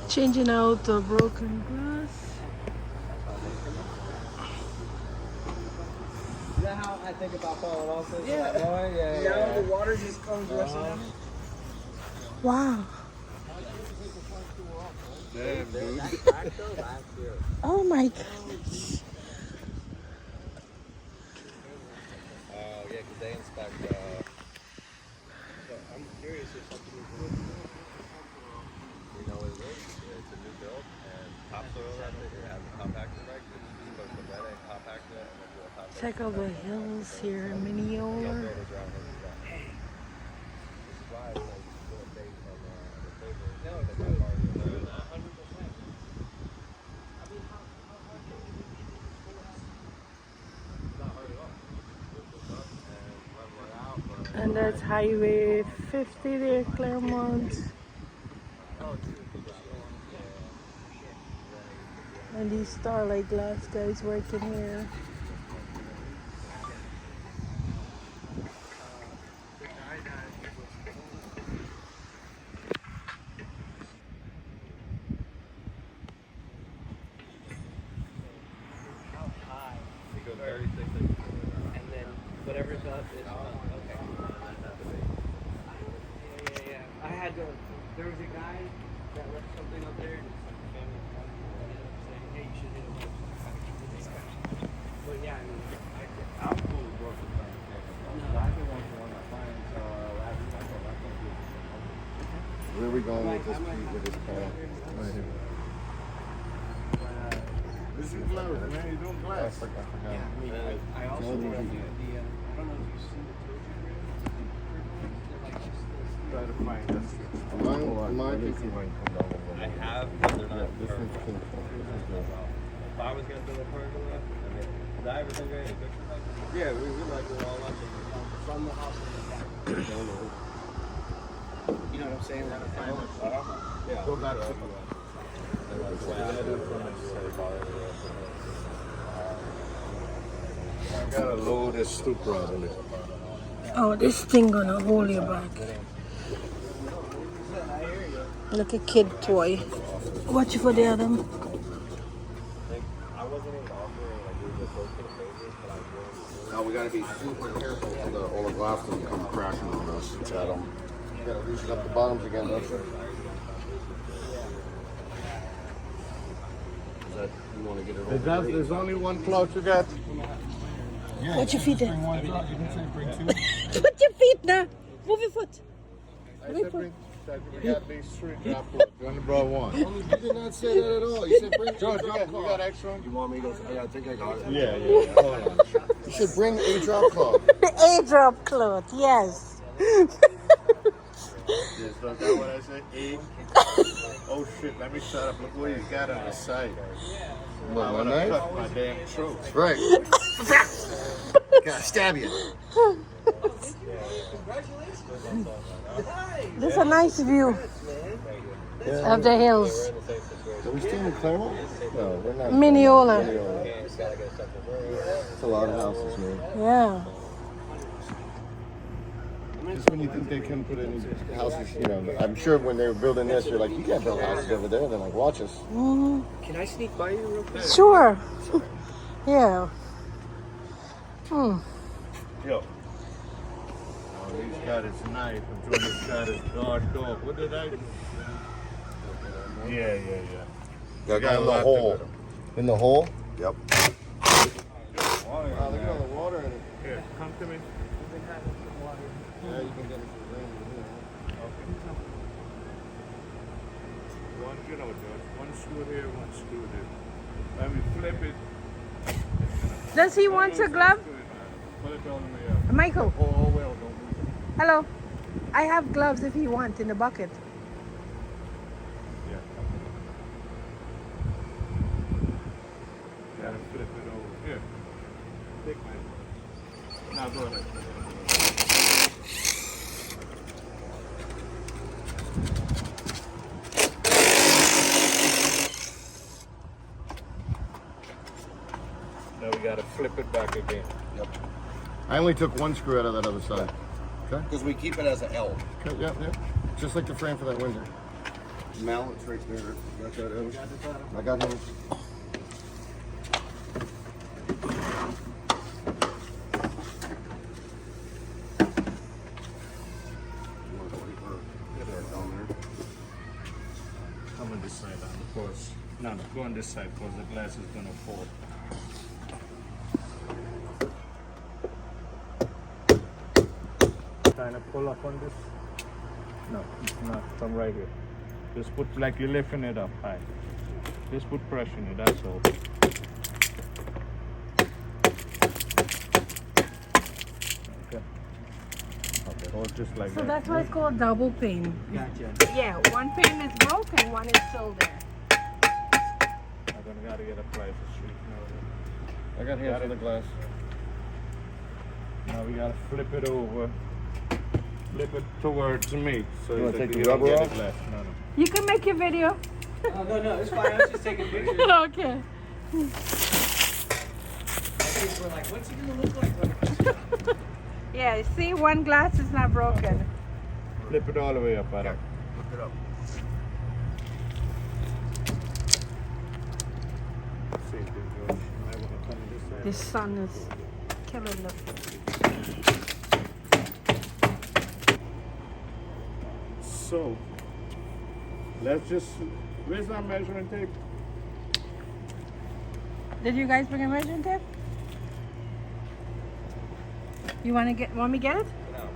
Changing out the broken glass. Is that how I think about falling off this? Yeah. Yeah. The water just comes rushing in. Wow. Damn, dude. Oh my goodness. Oh, yeah, because they inspect. So I'm curious if something is good. You know what it is? It's a new build, and topsoil that it has a compactor right? It's supposed to wet it, compact it, and then do a compactor. Check out the hills here in Mineola. This is why it's like little things on the paper. No, it's not hard. 100%. And that's Highway 50 there, Claremont. And these Starlite glass guys working here. It goes very thickly. And then whatever's up is up. Okay. Yeah. I had to, there was a guy that left something up there and it's like a family friend saying, hey, you should hit him up. Kind of keep the discussion. But yeah, I mean, I'm cool with broken glass. No. I didn't want to one of my clients last week. I thought I couldn't do it. Where are we going with this car? Right here. This is close, man. You're doing glass. I forgot. I also love the idea. I don't know if you've seen the torture Try to find us. I have, but they're not. This one's cool. If I was gonna build a pergola, I mean, did I ever think I had a picture like this? Yeah, we like it all up from the house in the back. You know what I'm saying? Yeah. Go back to I gotta load this stoop rod in it. Oh, this thing gonna hold you back. Like a kid toy. Watch for the other. I wasn't even offering like we were close to the pages, but I was Now we gotta be super careful so all the glass doesn't come crashing on us. Chatham. You gotta loosen up the bottoms again, don't you? Is that, you wanna get it over? There's only one cloth you got? Yeah. Put your feet there. You can say bring two. Put your feet there. Move your foot. I said bring, we got these three drop cloths. You only brought one. You did not say that at all. You said bring George, you got extra? You want me to go? I think I got it. Yeah. Hold on. You should bring a drop cloth. A drop cloth, yes. Yes, look at what I say. A. Oh shit, let me shut up. Look what he's got on his side. I want to cut my damn throat. Right. Gotta stab you. This is a nice view of the hills. Are we still in Claremont? No, we're not. Mineola. It's a lot of houses, man. Yeah. Just when you think they couldn't put any houses, you know, I'm sure when they were building this, you're like, you can't build houses over there. They're like, watch us. Mm-hmm. Can I sneak by you real quick? Sure. Yeah. Hmm. Yo. Oh, he's got his knife. I'm sure he's got his guard dog. What did I do? Yeah. Got in the hole. In the hole? Yep. Wow, look at all the water in it. Here, come to me. Yeah, you can get it for rain. Okay. One, you know, George. One screw here, one screw there. Let me flip it. Does he want a glove? Put it on the Michael, oh, well, don't move it. hello. I have gloves if you want in the bucket. Yeah. Gotta flip it over. Here. Take mine. Now go ahead. Now we gotta flip it back again. Yep. I only took one screw out of that other side. Okay? Because we keep it as an L. Okay, yep. Just like the frame for that window. Mallets right there. Got that, Evan? I got him. Come on this side, of course. No, go on this side because the glass is gonna fall. Trying to pull up on this? No, come right here. Just put like you're lifting it up high. Just put pressure in it, that's all. Okay. Okay, hold just like So that. that's why it's called double pane. Gotcha. Yeah, one pane is broken, one is still there. I'm gonna gotta get a price of street. I got hands on the glass. Now we gotta flip it over. Flip it towards me. So You wanna that take we the don't rubber get off? it left. No. You can make your video. Oh, no, it's fine. I was just taking pictures. Okay. People were like, what's he gonna look like? Yeah, see, one glass is not broken. Flip it all the way up, Adam. Look it up. Same thing, George. You might wanna come this side. The sun is killing them. So, let's just, where's our measuring tape? Did you guys bring a measuring tape? You want me to get it?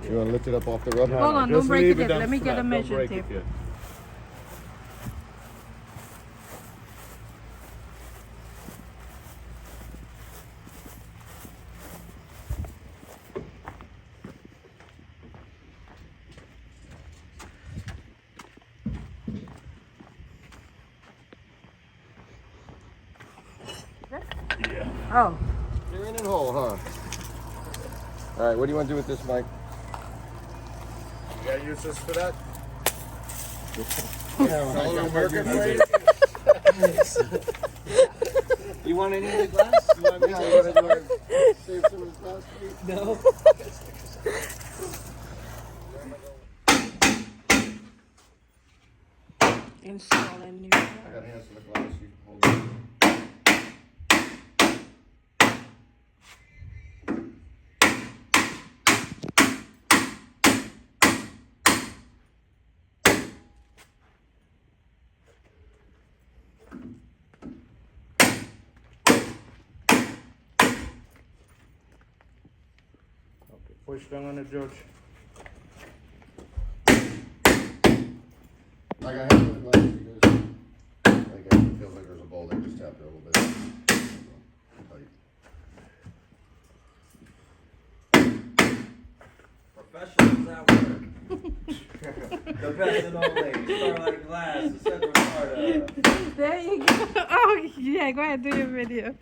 You want to lift it up off the rubber? Hold on, don't just break leave it yet. down Let me get flat. a Don't measuring break it tape. yet. Oh, You're in and whole, huh? All right, what do you want to do with this, Mike? You got uses for that? Solid worker for you? You want any of the glass? You want me Yeah, save some of the glass, please? No. installing new. I got hands on the glass. You can hold it. Okay, push down on it, George. I got hands on the glass. You guys. Like, it feels like there's a bowl there. Just tap it a little bit. Professionals at work. The best in all ways. Starlite glass, the Central Florida. There you go. Oh, yeah, go ahead, do your video.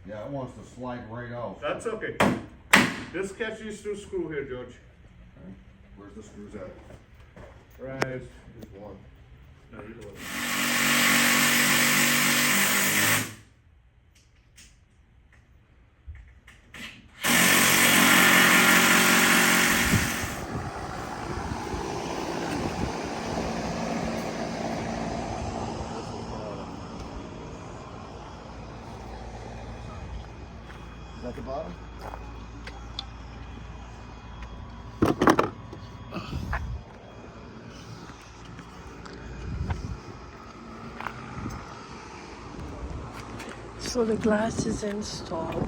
Yeah, it wants to slide right out. That's okay. Just catch these two screw here, George. Okay. Where's the screws at? Right. Here's one. No, you do it. Is that the bottom? So the glass is installed.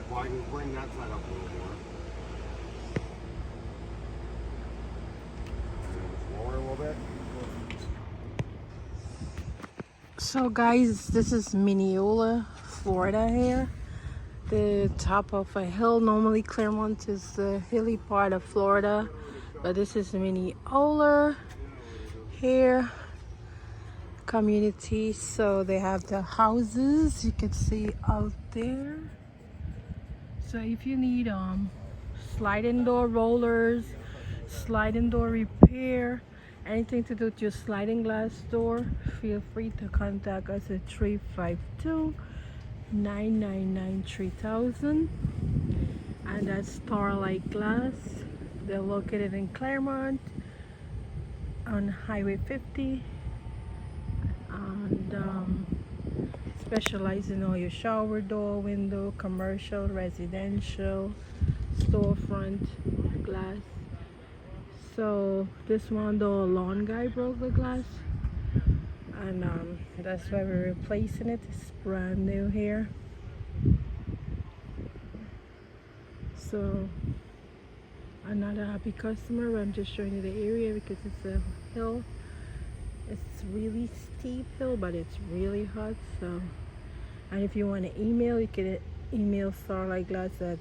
Why you bring that side up a little more? Just lower a little bit. So guys, this is Mineola, Florida here. The top of a hill. Normally Claremont is the hilly part of Florida, but this is Mineola here community. So they have the houses you can see out there. So if you need sliding door rollers, sliding door repair, anything to do with your sliding glass door, feel free to contact us at 352-999-3000. And that's Starlite Glass. They're located in Claremont on Highway 50, and specialize in all your shower door, window, commercial, residential, storefront glass. So this one, the lawn guy broke the glass, and that's why we're replacing it. It's brand new here. So another happy customer. I'm just showing you the area because it's a hill. It's really steep hill, but it's really hot. So, and if you want to email, you can email Starlite Glass at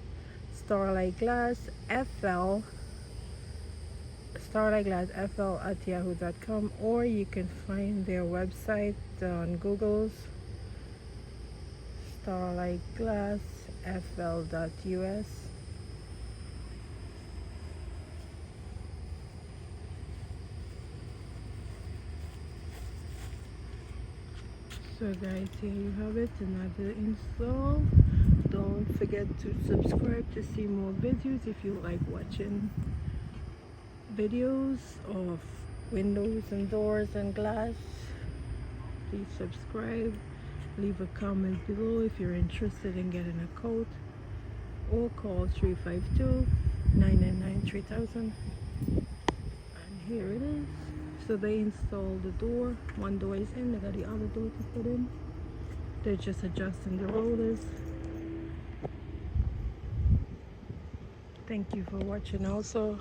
starliteglassfl@yahoo.com, or you can find their website on Google's starliteglassfl.us. So guys, here you have it, another install. Don't forget to subscribe to see more videos. If you like watching videos of windows and doors and glass, please subscribe. Leave a comment below if you're interested in getting a quote, or call 352-999-3000. And here it is. So they installed the door. One door is in, they got the other door to put in. They're just adjusting the rollers. Thank you for watching also.